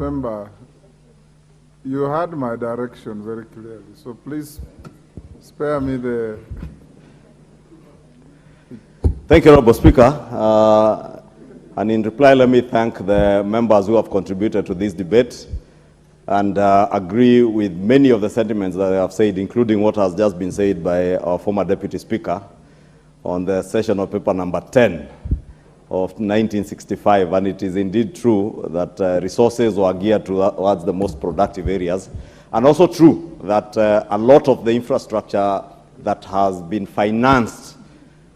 member, you heard my direction very clearly, so please spare me the... Thank you, Honorable Speaker. And in reply, let me thank the members who have contributed to this debate and agree with many of the sentiments that they have said, including what has just been said by our former Deputy Speaker on the session of paper number 10 of 1965. And it is indeed true that resources were geared towards the most productive areas. And also true that a lot of the infrastructure that has been financed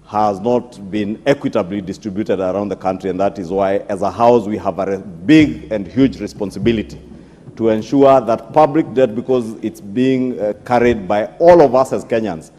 has not been equitably distributed around the country. And that is why, as a House, we have a big and huge responsibility to ensure that public debt, because it's being carried by all of us as Kenyans,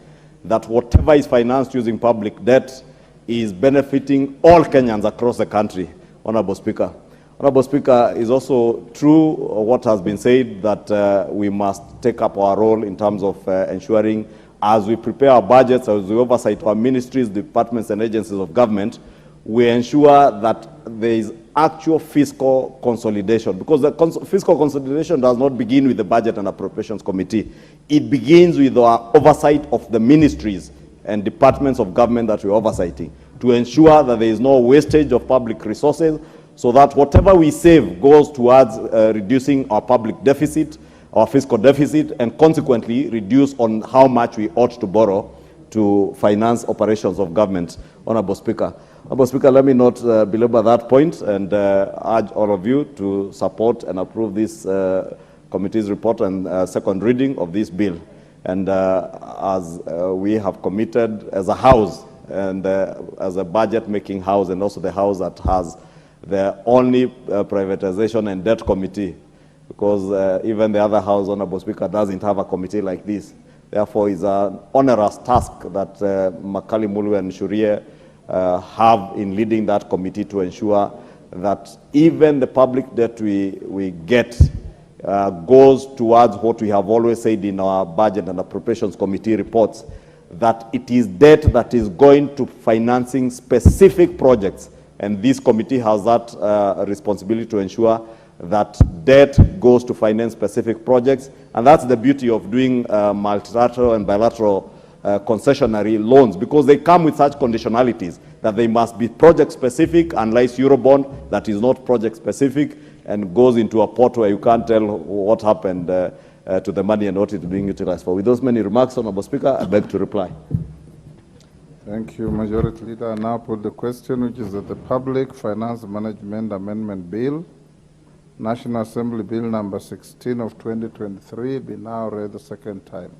that whatever is financed using public debt is benefiting all Kenyans across the country, Honorable Speaker. Honorable Speaker, is also true what has been said, that we must take up our role in terms of ensuring, as we prepare our budgets, as we oversight our ministries, departments, and agencies of government, we ensure that there is actual fiscal consolidation, because the fiscal consolidation does not begin with the Budget and Appropriations Committee. It begins with our oversight of the ministries and departments of government that we're oversighting, to ensure that there is no wastage of public resources, so that whatever we save goes towards reducing our public deficit, our fiscal deficit, and consequently reduce on how much we ought to borrow to finance operations of government, Honorable Speaker. Honorable Speaker, let me not belabor that point and urge all of you to support and approve this committee's report and second reading of this bill. And as we have committed as a House and as a budget-making House, and also the House that has the only privatization and debt committee, because even the other House, Honorable Speaker, doesn't have a committee like this. Therefore, it's an onerous task that Makali Mulu and Shurie have in leading that committee to ensure that even the public debt we get goes towards what we have always said in our Budget and Appropriations Committee reports, that it is debt that is going to financing specific projects. And this committee has that responsibility to ensure that debt goes to finance specific projects. And that's the beauty of doing multilateral and bilateral concessionary loans, because they come with such conditionalities that they must be project specific, unless Eurobond that is not project specific and goes into a pot where you can't tell what happened to the money and what it's being utilized for. With those many remarks, Honorable Speaker, I beg to reply. Thank you, Majority Leader. I now put the question, which is that the Public Finance Management Amendment Bill, National Assembly Bill number 16 of 2023, be now read the second time.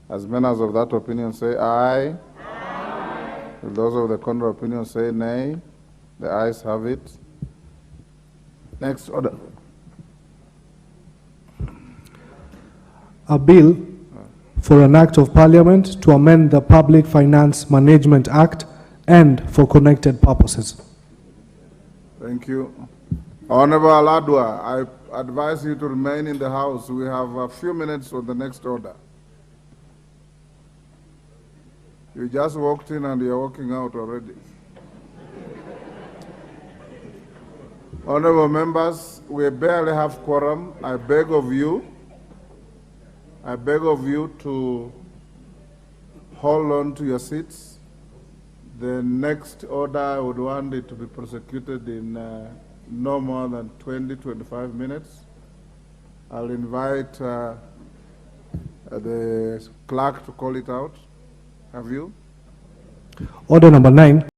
As members of that opinion say aye. Aye. Will those of the contrary opinion say nay? The ayes have it. Next order. A bill for an act of parliament to amend the Public Finance Management Act and for connected purposes. Thank you. Honorable Aladwa, I advise you to remain in the House. We have a few minutes for the next order. You just walked in and you're walking out already. Honorable members, we barely have quorum. I beg of you to hold on to your seats. The next order, I would want it to be prosecuted in no more than 20-25 minutes. I'll invite the clerk to call it out. Have you? Order number 9.